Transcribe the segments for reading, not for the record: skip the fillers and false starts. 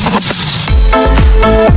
अस्सलाम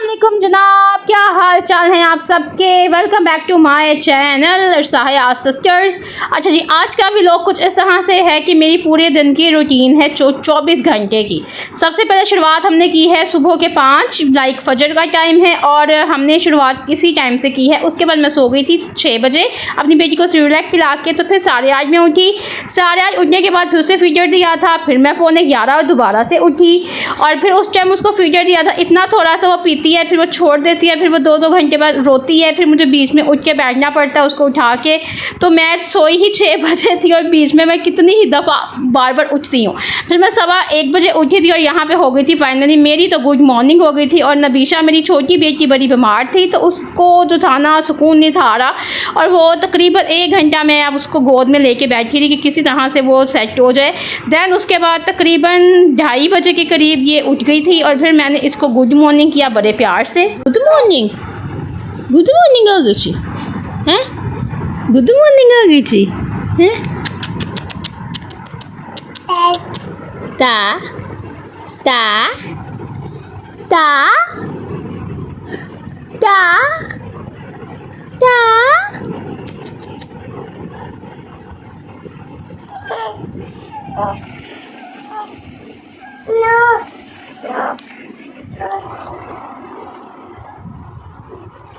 वालेकुम जनाब, क्या हाल चाल हैं आप सबके। Welcome back to my channel Sahiya sisters. अच्छा जी, आज का व्लॉग कुछ इस तरह से है कि मेरी पूरे दिन की रूटीन है 24 घंटे की। सबसे पहले शुरुआत हमने की है सुबह के 5 लाइक फजर का टाइम है और हमने शुरुआत इसी टाइम से की है। उसके बाद मैं सो गई थी 6 बजे अपनी बेटी को सिरलैक पिला के, तो फिर 8:30 में उठी। 8:30 उठने के बाद फिर उसे फीडर दिया था, फिर मैं 11:15 दोबारा से उठी और फिर उस टाइम उसको फीडर दिया था। इतना थोड़ा सा वो पीती है, फिर वो छोड़ देती है, फिर वो 2-2 घंटे बाद रोती है, फिर मुझे बीच में उठ के बैठना पड़ता है उसको उठा के। तो मैं सोई ही 6 बजे थी और बीच में मैं कितनी ही दफ़ा बार बार उठती हूँ। फिर मैं 1:15 बजे उठी थी और यहाँ पे हो गई थी फाइनली मेरी तो गुड मॉर्निंग हो गई थी। और नबीशा मेरी छोटी बेटी बड़ी बीमार थी, तो उसको जो था ना सुकून नहीं था आ रहा, और वो तकरीबन 1 घंटा मैं अब उसको गोद में लेके बैठी रही कि किसी तरह से वो सेट हो जाए। दैन उसके बाद तकरीबन 2:30 बजे के करीब ये उठ गई थी और फिर मैंने इसको गुड मॉर्निंग किया बड़े प्यार से। गुड मॉर्निंग आ गई थी, हैं? गुड मॉर्निंग आ गई थी, हैं? ता ता ता ता ता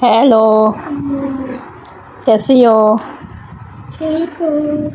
हेलो, कैसी हो? ठीक हूँ।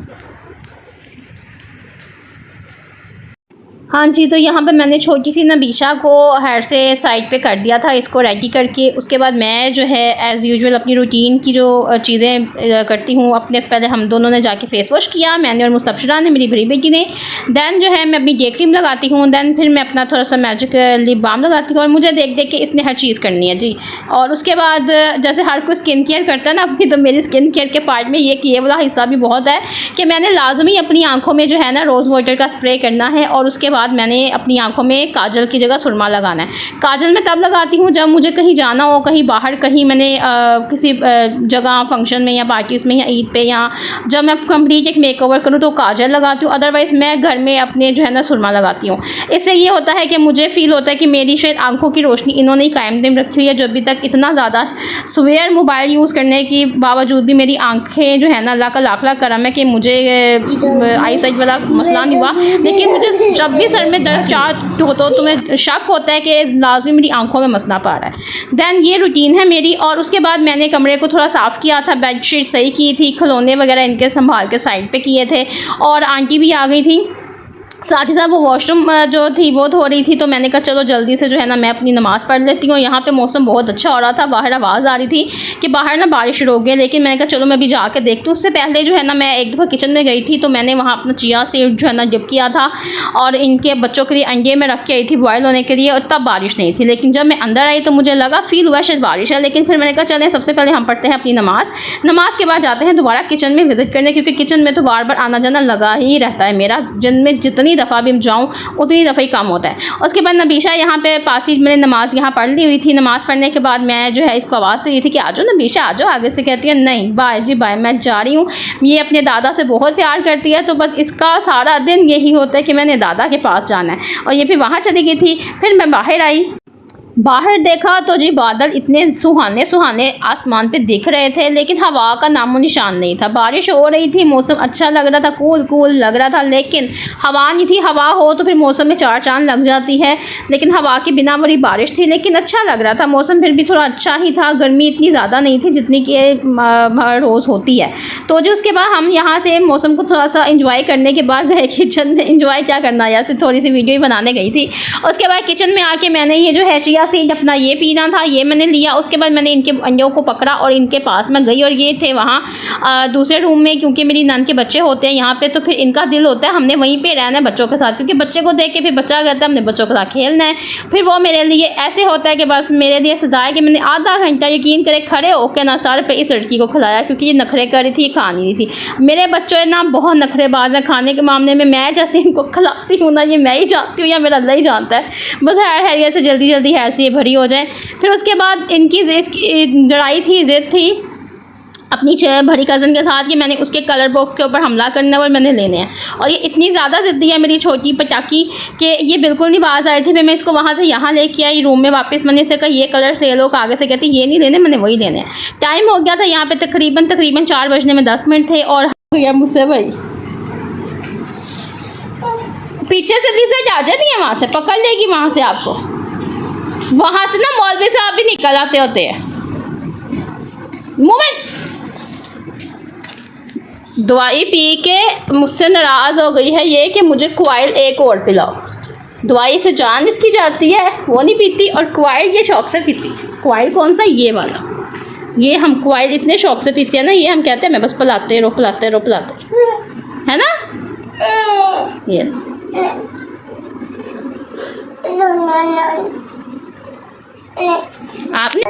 हाँ जी, तो यहाँ पे मैंने छोटी सी नबीशा को हेयर से साइड पे कर दिया था, इसको रेडी करके। उसके बाद मैं जो है एज़ यूजुअल अपनी रूटीन की जो चीज़ें करती हूँ, अपने पहले हम दोनों ने जाके फेस वॉश किया, मैंने और मुस्तफिरा ने, मेरी बड़ी बेटी ने। दैन जो है मैं अपनी डे क्रीम लगाती हूँ, दैन फिर मैं अपना थोड़ा सा मैजिक लिप बाम लगाती हूँ। और मुझे देख देख के इसने हर चीज़ करनी है जी। और उसके बाद जैसे हर कोई स्किन केयर करता है ना अपनी, तो मेरी स्किन केयर के पार्ट में ये वाला हिस्सा भी बहुत है कि मैंने लाजमी अपनी आँखों में जो है ना रोज़ वाटर का स्प्रे करना है। और उसके बाद मैंने अपनी आंखों में काजल की जगह सुरमा लगाना है। काजल मैं तब लगाती हूँ जब मुझे कहीं जाना हो, कहीं बाहर, कहीं मैंने किसी जगह फंक्शन में या पार्टीज़ में या ईद पे, या जब मैं कंप्लीट एक मेकओवर करूँ तो काजल लगाती हूँ। अदरवाइज़ मैं घर में अपने जो है ना सुरमा लगाती हूँ। इससे ये होता है कि मुझे फ़ील होता है कि मेरी शायद आंखों की रोशनी इन्होंने ही कायम दम रखी हुई है। जो अभी तक इतना ज़्यादा सवेयर मोबाइल यूज़ करने के बावजूद भी मेरी आँखें जो है ना, अल्लाह का लाख लाख करम है कि मुझे आई साइट वाला मसला नहीं हुआ। लेकिन मुझे जब भी सर में दर्द स्टार्ट हो तो तुम्हें शक होता है कि लाजमी मेरी आंखों में मसला पा रहा है। दैन ये रूटीन है मेरी। और उसके बाद मैंने कमरे को थोड़ा साफ़ किया था, बेडशीट सही की थी, खिलौने वगैरह इनके संभाल के साइड पे किए थे। और आंटी भी आ गई थी, साथ ही साथ वो वॉशरूम जो थी वो धो रही थी। तो मैंने कहा चलो जल्दी से जो है ना मैं अपनी नमाज़ पढ़ लेती हूँ। यहाँ पे मौसम बहुत अच्छा हो रहा था, बाहर आवाज़ आ रही थी कि बाहर ना बारिश रुक गई, लेकिन मैंने कहा चलो मैं भी जाके देखती हूँ। उससे पहले जो है ना मैं एक दफ़ा किचन में गई थी, तो मैंने वहाँ अपना चिया सीड जो है ना डिप किया था और इनके बच्चों के लिए अंडे में रख के आई थी बॉयल होने के लिए, और तब बारिश नहीं थी। लेकिन जब मैं अंदर आई तो मुझे लगा फ़ील हुआ शायद बारिश है, लेकिन फिर मैंने कहा चलें सबसे पहले हम पढ़ते हैं अपनी नमाज़ के बाद जाते हैं दोबारा किचन में विज़िट करने, क्योंकि किचन में तो बार बार आना जाना लगा ही रहता है मेरा। दिन में जितनी दफ़ा भी जाऊँ उतनी दफ़ा ही कम होता है। उसके बाद नबीशा यहाँ पे पास ही मैंने नमाज़ यहाँ पढ़ ली हुई थी। नमाज़ पढ़ने के बाद मैं जो है इसको आवाज़ से ये थी कि आ जाओ नबीशा आ जाओ, आगे से कहती है नहीं बाय जी बाय, मैं जा रही हूँ। ये अपने दादा से बहुत प्यार करती है, तो बस इसका सारा दिन यही होता है कि मैंने दादा के पास जाना है। और ये फिर वहाँ चली गई थी। फिर मैं बाहर आई, बाहर देखा तो जी बादल इतने सुहाने सुहाने आसमान पे दिख रहे थे, लेकिन हवा का नामो निशान नहीं था। बारिश हो रही थी, मौसम अच्छा लग रहा था, कूल कूल लग रहा था, लेकिन हवा नहीं थी। हवा हो तो फिर मौसम में 4 चांद लग जाती है, लेकिन हवा के बिना बड़ी बारिश थी, लेकिन अच्छा लग रहा था मौसम। फिर भी थोड़ा अच्छा ही था, गर्मी इतनी ज़्यादा नहीं थी जितनी कि हर रोज़ होती है। तो जो उसके बाद हम यहाँ से मौसम को थोड़ा सा इंजॉय करने के बाद गए किचन में। इंजॉय क्या करना, या सिर्फ थोड़ी सी वीडियो ही बनाने गई थी। उसके बाद किचन में आके मैंने ये जो है चिया सीड अपना ये पीना था, ये मैंने लिया। उसके बाद मैंने इनके अंडों को पकड़ा और इनके पास में गई, और ये थे वहाँ दूसरे रूम में, क्योंकि मेरी नन के बच्चे होते हैं यहाँ पे, तो फिर इनका दिल होता है हमने वहीं पे रहना है बच्चों के साथ, क्योंकि बच्चे को देख के फिर बच्चा कहता है हमने बच्चों के साथ खेलना है। फिर वो मेरे लिए ऐसे होता है कि बस मेरे लिए सजा है कि मैंने आधा घंटा यकीन करे खड़े होकर ना सर पे इस लड़की को खिलाया, क्योंकि ये नखरे कर रही थी, ये खा नहीं थी। मेरे बच्चे ना बहुत नखरेबाज हैं खाने के मामले में। मैं जैसे इनको खिलाती हूँ ना, ये मैं ही जानती हूँ या मेरा अल्लाह ही जानता है, बस हैर से जल्दी जल्दी हैर से ये भरी हो जाए। फिर उसके बाद इनकी लड़ाई थी, ज़िद थी अपनी बड़ी कज़न के साथ कि मैंने उसके कलर बॉक्स के ऊपर हमला करना है और मैंने लेने हैं। और ये इतनी ज़्यादा ज़िद्दी है मेरी छोटी पटाकी कि ये बिल्कुल नहीं बाज आ रही थी। फिर मैं इसको वहाँ से यहाँ लेके आई रूम में वापस। मैंने इसे कहा ये कलर सेल हो, आगे से कहती ये नहीं लेने, मैंने वही लेने हैं। टाइम हो गया था यहाँ पे तकरीबन 4 बजने में 10 मिनट थे और गया मुझसे भाई। पीछे से लिज़र्ड आ जाती है, वहाँ से पकड़ लेगी, वहाँ से आपको, वहाँ से ना मौलवी साहब भी निकल आते होते हैं। मोमेंट दवाई पी के मुझसे नाराज़ हो गई है ये कि मुझे क्वाइल एक और पिलाओ। दवाई से जान इसकी जाती है, वो नहीं पीती, और क्वाइल ये शौक से पीती। क्वाइल कौन सा? ये वाला। ये हम क्वाइल इतने शौक से पीते हैं ना, ये हम कहते हैं मैं बस पिलाते रहो पिलाते रहो पिलाते रहो, है ना। ये आपने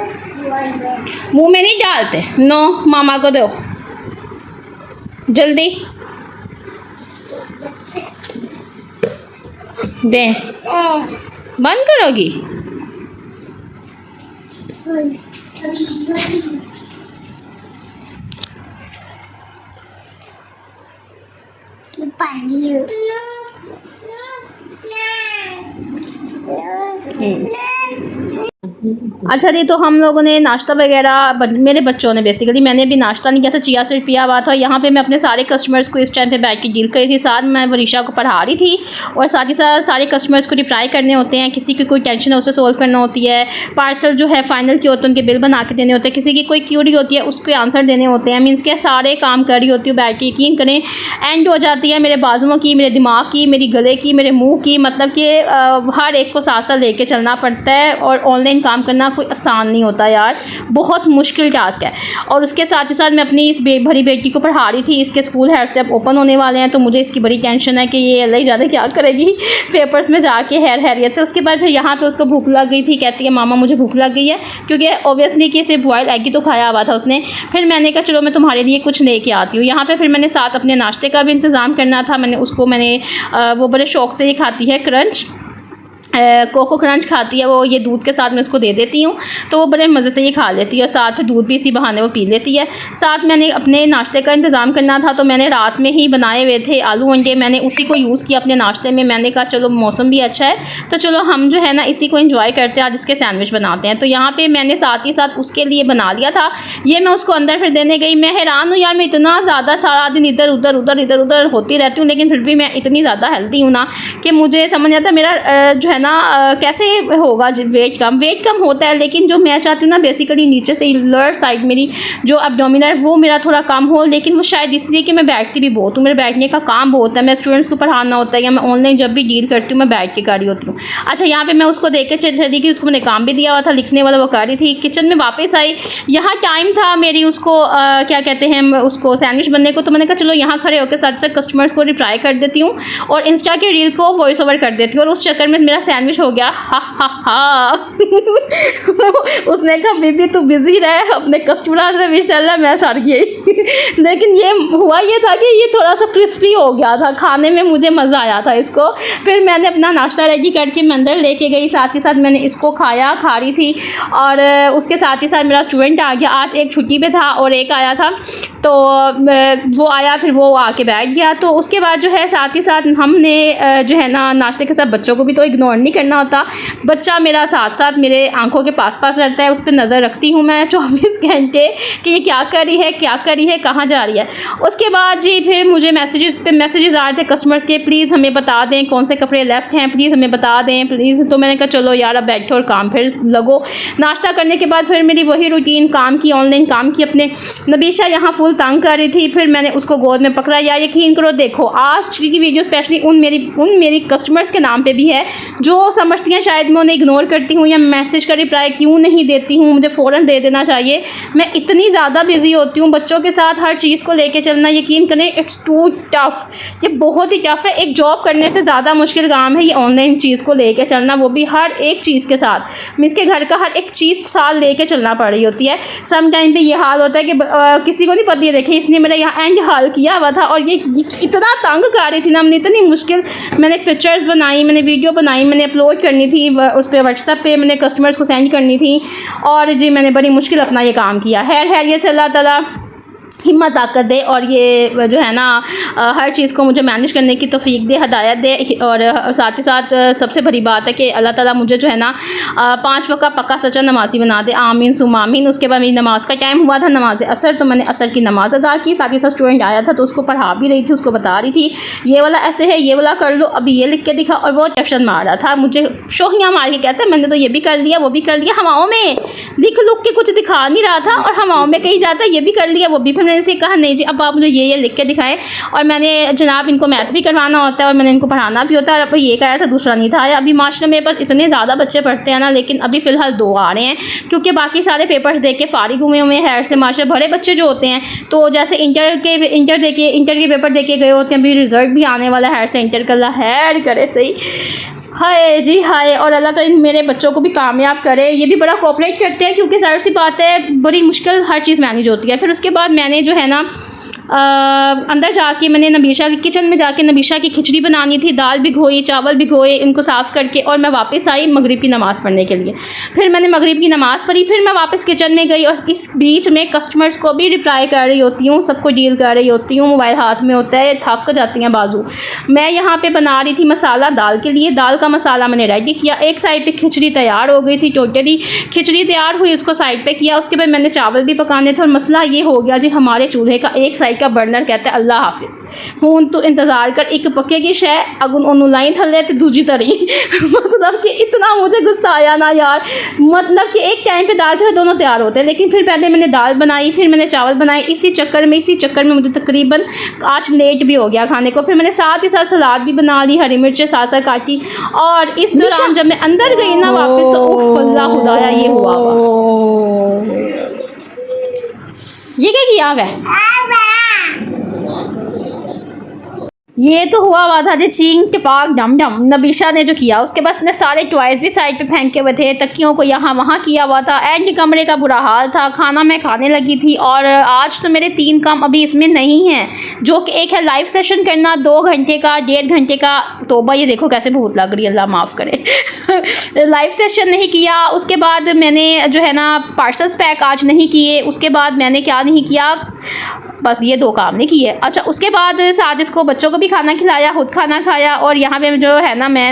मुंह में नहीं डालते, नो, मामा को दो जल्दी दे। बंद करोगी? अच्छा जी, तो हम लोगों ने नाश्ता वगैरह, मेरे बच्चों ने बेसिकली, मैंने भी नाश्ता नहीं किया था, चिया सीड पिया हुआ था। यहाँ पे मैं अपने सारे कस्टमर्स को इस टाइम पे बैठ के डील करी थी। साथ मैं वरीशा को पढ़ा रही थी और साथ ही साथ सारे कस्टमर्स को रिप्लाई करने होते हैं। किसी की कोई टेंशन है उसे सोल्व करना होती है, पार्सल जो है फाइनल के होते हैं उनके बिल बना के देने होते हैं, किसी की कोई क्यूरी होती है उसके आंसर देने होते हैं। मीन्स के सारे काम कर रही होती हूँ बैठ के, यकीन करें एंड हो जाती है मेरे बाजुओं की, मेरे दिमाग की, मेरे गले की, मेरे मुँह की। मतलब कि हर एक को साथ साथ लेके चलना पड़ता है और ऑनलाइन काम करना कोई आसान नहीं होता यार, बहुत मुश्किल टास्क है। और उसके साथ ही साथ मैं अपनी इस बड़ी बेटी को पढ़ा रही थी। इसके स्कूल हेयर से अब ओपन होने वाले हैं, तो मुझे इसकी बड़ी टेंशन है कि ये अल्लाह ही जाने क्या करेगी पेपर्स में जाके हेयर हैरियत से। उसके बाद फिर यहाँ पे उसको भूख लग गई थी, कहती है मामा मुझे भूख लग गई है, क्योंकि ऑब्वियसली कि इसे बॉयल एग ही तो खाया हुआ था उसने। फिर मैंने कहा चलो मैं तुम्हारे लिए कुछ लेके आती हूँ। यहाँ पर फिर मैंने साथ अपने नाश्ते का भी इंतज़ाम करना था। मैंने वो बड़े शौक़ से ये खाती है क्रंच, कोको क्रंच खाती है वो, ये दूध के साथ मैं उसको दे देती हूँ तो वो बड़े मज़े से ये खा लेती है और साथ में दूध भी इसी बहाने वो पी लेती है। साथ मैंने अपने नाश्ते का इंतज़ाम करना था, तो मैंने रात में ही बनाए हुए थे आलू अंडे, मैंने उसी को यूज़ किया अपने नाश्ते में। मैंने कहा चलो मौसम भी अच्छा है तो चलो हम जो है ना इसी को एंजॉय करते हैं, आज इसके सैंडविच बनाते हैं। तो यहाँ पर मैंने साथ ही साथ उसके लिए बना लिया था। ये मैं उसको अंदर फिर देने गई। मैं हैरान हूँ यार, मैं इतना ज़्यादा सारा दिन इधर उधर होती रहती हूँ, लेकिन फिर भी मैं इतनी ज़्यादा हेल्दी हूँ ना कि मुझे समझ आता है मेरा जो है ना कैसे होगा। वेट कम होता है, लेकिन जो मैं चाहती हूँ ना बेसिकली नीचे से लोअर साइड मेरी जो एब्डोमिनल वो मेरा थोड़ा कम हो, लेकिन वो शायद इसलिए कि मैं बैठती भी बहुत हूँ, मेरे बैठने का काम बहुत है। मैं स्टूडेंट्स को पढ़ाना होता है या मैं ऑनलाइन जब भी डील करती हूँ मैं बैठ के कर रही होती हूँ। अच्छा, यहाँ पे मैं उसको देख के चली गई, उसको मैंने काम भी दिया हुआ था लिखने वाला, वो कर रही थी। किचन में वापस आई, यहाँ टाइम था मेरी उसको क्या कहते हैं उसको सैंडविच बनने को, तो मैंने कहा चलो यहाँ खड़े होकर साथ साथ कस्टमर्स को रिप्लाई कर देती हूँ और इंस्टा के रील को वॉइस ओवर कर देती हूँ, और उस चक्कर में मेरा सैंडविच हो गया। हा उसने कहा बीबी तू बिजी रहे अपने कस्टमर से, इंशाल्लाह मैं सड़ गई लेकिन ये हुआ ये था कि ये थोड़ा सा क्रिस्पी हो गया था, खाने में मुझे मज़ा आया था इसको। फिर मैंने अपना नाश्ता रेडी करके मैं अंदर लेके गई, साथ ही साथ मैंने इसको खा रही थी। और उसके साथ ही साथ मेरा स्टूडेंट आ गया, आज एक छुट्टी पे था और एक आया था, तो वो आया फिर वो आके बैठ गया। तो उसके बाद जो है साथ ही साथ हमने जो है ना नाश्ते के साथ बच्चों को भी तो इग्नोर नहीं करना होता। बच्चा मेरा साथ साथ मेरे आंखों के पास रहता है, उस पर नज़र रखती हूँ मैं 24 घंटे कि ये क्या कर रही है कहाँ जा रही है। उसके बाद जी फिर मुझे मैसेजेस आ रहे थे कस्टमर्स के, प्लीज़ हमें बता दें कौन से कपड़े लेफ़्ट हैं, प्लीज़ हमें बता दें प्लीज़। तो मैंने कहा चलो यार अब बैठो और काम फिर लगो। नाश्ता करने के बाद फिर मेरी वही रूटीन काम की, ऑनलाइन काम की। अपने नबीशा यहाँ फुल तंग कर रही थी, फिर मैंने उसको गोद में पकड़ा। यार यकीन करो, देखो आज की वीडियो स्पेशली उन मेरी कस्टमर्स के नाम पे भी है जो समझती हैं शायद मैं उन्हें इग्नोर करती हूँ या मैसेज का रिप्लाई क्यों नहीं देती हूँ, मुझे फ़ौरन दे देना चाहिए। मैं इतनी ज़्यादा बिजी होती हूँ, बच्चों के साथ हर चीज़ को लेके चलना यकीन करें इट्स टू टफ़, ये बहुत ही टफ़ है। एक जॉब करने से ज़्यादा मुश्किल काम है ये ऑनलाइन चीज़ को लेके चलना, वो भी हर एक चीज़ के साथ। मीन्स के घर का हर एक चीज़ साथ लेके चलना पड़ रही होती है। सम टाइम पे ये हाल होता है कि किसी को नहीं पता, ये देखिए इसने मेरा यहाँ एंड हाल किया हुआ था और ये इतना तंग कर रही थी ना, हमने इतनी मुश्किल मैंने पिक्चर्स बनाई, मैंने वीडियो बनाई, मैंने अपलोड करनी थी उस पर व्हाट्सएप पे, मैंने कस्टमर्स को सेंड करनी थी और जी मैंने बड़ी मुश्किल अपना ये काम किया। खैर ये से अल्लाह ताला हिम्मत ताकत दे और ये जो है ना हर चीज़ को मुझे मैनेज करने की तौफीक दे, हदायत दे। और साथ ही साथ सबसे बड़ी बात है कि अल्लाह ताला मुझे जो है ना 5 वक्त पक्का सच्चा नमाजी बना दे, आमीन सुम आमीन। उसके बाद मेरी नमाज़ का टाइम हुआ था, नमाज असर, तो मैंने असर की नमाज़ अदा की। साथ ही साथ स्टूडेंट आया था तो उसको पढ़ा भी रही थी, उसको बता रही थी ये वाला ऐसे है, ये वाला कर लो, अभी ये लिख के दिखा। और वो टशन मार रहा था, मुझे शोहियाँ मार के कहता है मैंने तो ये भी कर लिया, वो भी कर लिया, हवाओं में लिख लुक के कुछ दिखा नहीं रहा था और हवाओं में कहीं जाता है ये भी कर लिया, वो भी। फिर मैंने इसे कहा नहीं जी अब आप मुझे ये लिख के दिखाएं। और मैंने जनाब इनको मैथ भी करवाना होता है और मैंने इनको पढ़ाना भी होता है। अब ये कहा था, दूसरा नहीं था। अभी माशाल्लाह मेरे पास इतने ज़्यादा बच्चे पढ़ते हैं ना, लेकिन अभी फ़िलहाल 2 आ रहे हैं क्योंकि बाकी सारे पेपर्स दे के फारिग हुए हुए हैं से। माशाल्लाह बड़े बच्चे जो होते हैं तो जैसे इंटर के पेपर दे के गए होते हैं, अभी रिज़ल्ट भी आने वाला है से इंटर का, अल्लाह खैर करे सही। हाय जी हाय। और अल्लाह तो इन मेरे बच्चों को भी कामयाब करे। ये भी बड़ा कोऑपरेट करते हैं क्योंकि ज़ाहिर सी बात है बड़ी मुश्किल हर चीज़ मैनेज होती है। फिर उसके बाद मैंने जो है ना अंदर जाके मैंने नबीशा के किचन में जाके नबीशा की खिचड़ी बनानी थी, दाल भिगोई, चावल भिगोए, इनको साफ़ करके और मैं वापस आई मगरिब की नमाज़ पढ़ने के लिए। फिर मैंने मगरिब की नमाज़ पढ़ी, फिर मैं वापस किचन में गई और इस बीच में कस्टमर्स को भी रिप्लाई कर रही होती हूँ, सबको डील कर रही होती हूँ, मोबाइल हाथ में होता है, थक जाती हैं बाजू। मैं यहाँ पर बना रही थी मसाला दाल के लिए, दाल का मसाला मैंने रेडी किया। एक साइड पर खिचड़ी तैयार हो गई थी, टोटली खिचड़ी तैयार हुई, उसको साइड पर किया। उसके बाद मैंने चावल भी पकाने थे और मसला ये हो गया जी हमारे चूल्हे का एक साइड का बर्नर कहते हैं अल्लाह हाफिज़ हूँ तो इंतज़ार कर एक पकेगी शय अगुन ओनू लाइन थले तो दूजी तरी मतलब कि इतना मुझे गुस्सा आया ना यार। मतलब कि एक टाइम पे दाल चावल दोनों तैयार होते हैं, लेकिन फिर पहले मैंने दाल बनाई, फिर मैंने चावल बनाए। इसी चक्कर में मुझे तकरीबन आज लेट भी हो गया खाने को। फिर मैंने साथ ही साथ सलाद भी बना ली, हरी मिर्चें साथ साथ काटी। और इस दौरान जब मैं अंदर गई ना वापस तो उफ़ अल्लाह खुदाया ये हुआ ये क्या किया है। ये तो हुआ था जी चींग टपाक डम डम नबीशा ने जो किया। उसके बाद उसने सारे टॉयज़ भी साइड पे फेंके हुए थे, तकियों को यहाँ वहाँ किया हुआ था, एंड कमरे का बुरा हाल था। खाना मैं खाने लगी थी और आज तो मेरे 3 काम अभी इसमें नहीं हैं, जो कि एक है लाइव सेशन करना 2 घंटे का, 1.5 घंटे का। तोबा ये देखो कैसे भूत लग रही है, अल्लाह माफ़ करे। लाइव सेशन नहीं किया। उसके बाद मैंने जो है ना पार्सल्स पैक आज नहीं किए। उसके बाद मैंने क्या नहीं किया, बस ये 2 काम नहीं किए। अच्छा उसके बाद साथ इसको बच्चों को भी खाना खिलाया, खुद खाना खाया। और यहाँ पे जो है ना मैं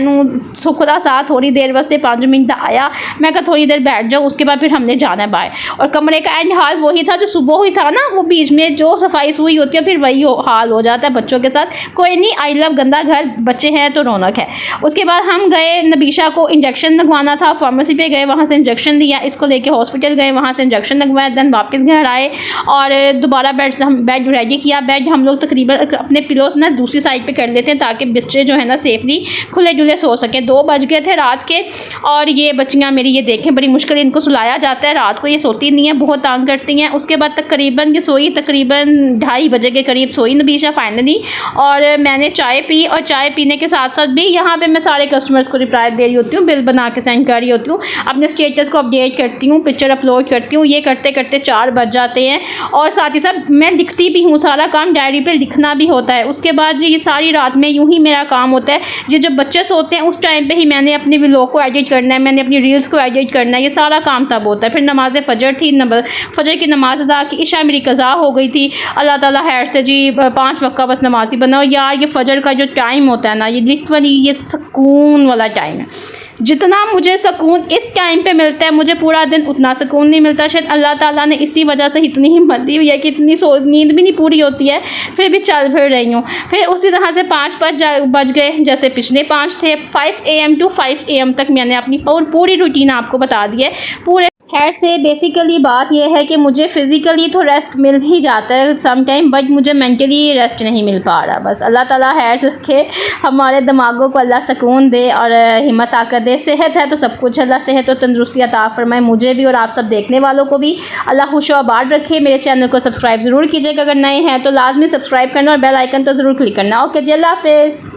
खुदा सा थोड़ी देर बस 5 मिनट आया, मैं कहा थोड़ी देर बैठ जाऊँ। उसके बाद फिर हमने जाना है बाहर। और कमरे का एंड हाल वही था जो सुबह ही था ना, वो बीच में जो सफाई हुई होती है फिर वही हाल हो जाता है बच्चों के साथ। कोई नहीं, आई लव गंदा घर, बच्चे हैं तो रौनक है। उसके बाद हम गए, नबीशा को इंजेक्शन लगवाना था, फार्मेसी पे गए, वहाँ से इंजेक्शन दिया। इसको लेके हॉस्पिटल गए, वहाँ से इंजेक्शन लगवाया, देन वापस घर आए और दोबारा बेड रेडी किया। बेड हम लोग तकरीबन अपने पिलोस ना दूसरी साइड पे कर लेते हैं ताकि बच्चे जो है ना सेफली खुले डुले सो सके। 2 बज गए थे रात के और ये बच्चियाँ मेरी ये देखें बड़ी मुश्किल इनको सुलाया जाता है, रात को ये सोती नहीं है, बहुत तंग करती हैं। उसके बाद तकरीबन ये सोई, तकरीबन 2:30 बजे के करीब सोई नबीशा फाइनली। और मैंने चाय पी और चाय पीने के साथ साथ भी यहाँ पे मैं सारे कस्टमर्स को रिप्लाई दे रही होती हूँ, बिल बना के सेंड कर रही होती हूँ, अपने स्टेटस को अपडेट करती हूँ, पिक्चर अपलोड करती हूँ। ये करते करते 4 बज जाते हैं। और साथ ही साथ मैं लिखती भी हूँ, सारा काम डायरी पे लिखना भी होता है। उसके बाद ये सारी रात में यूं ही मेरा काम होता है। ये जब बच्चे सोते हैं उस टाइम पे ही मैंने अपने व्लॉग को एडिट करना है, मैंने अपनी रील्स को एडिट करना है, ये सारा काम तब होता है। फिर नमाज फजर थी, फजर की नमाज अदा की, इशा मेरी कज़ा हो गई थी। अल्लाह ताला खैर से जी 5 वक्त का बस नमाजी बना। यार ये फजर का जो टाइम होता है ना, ये लिटरली ये सुकून वाला टाइम है। जितना मुझे सुकून इस टाइम पे मिलता है, मुझे पूरा दिन उतना सुकून नहीं मिलता। शायद अल्लाह ताला ने इसी वजह से इतनी हिम्मत दी हुई है कि इतनी नींद भी नहीं पूरी होती है, फिर भी चल फिर रही हूँ। फिर उसी तरह से 5 बज गए, जैसे पिछले 5 थे। 5 AM to 5 AM तक मैंने अपनी पूरी रूटीन आपको बता दी है पूरे। खैर से बेसिकली बात यह है कि मुझे फ़िज़िकली तो रेस्ट मिल ही जाता है सम टाइम, बट मुझे मेंटली रेस्ट नहीं मिल पा रहा। बस अल्लाह ताला खैर से रखे, हमारे दिमागों को अल्लाह सुकून दे और हिम्मत ताकत दे। सेहत है तो सब कुछ, अल्लाह सेहत और तंदुरुस्ती अता फरमाए मुझे भी और आप सब देखने वालों को भी। अल्लाह खुश और आबाद रखे। मेरे चैनल को सब्सक्राइब ज़रूर कीजिएगा, अगर नए हैं तो लाजमी सब्सक्राइब करना और बेल आइकन तो ज़रूर क्लिक करना। ओके जी, अल्लाह हाफ़िज़।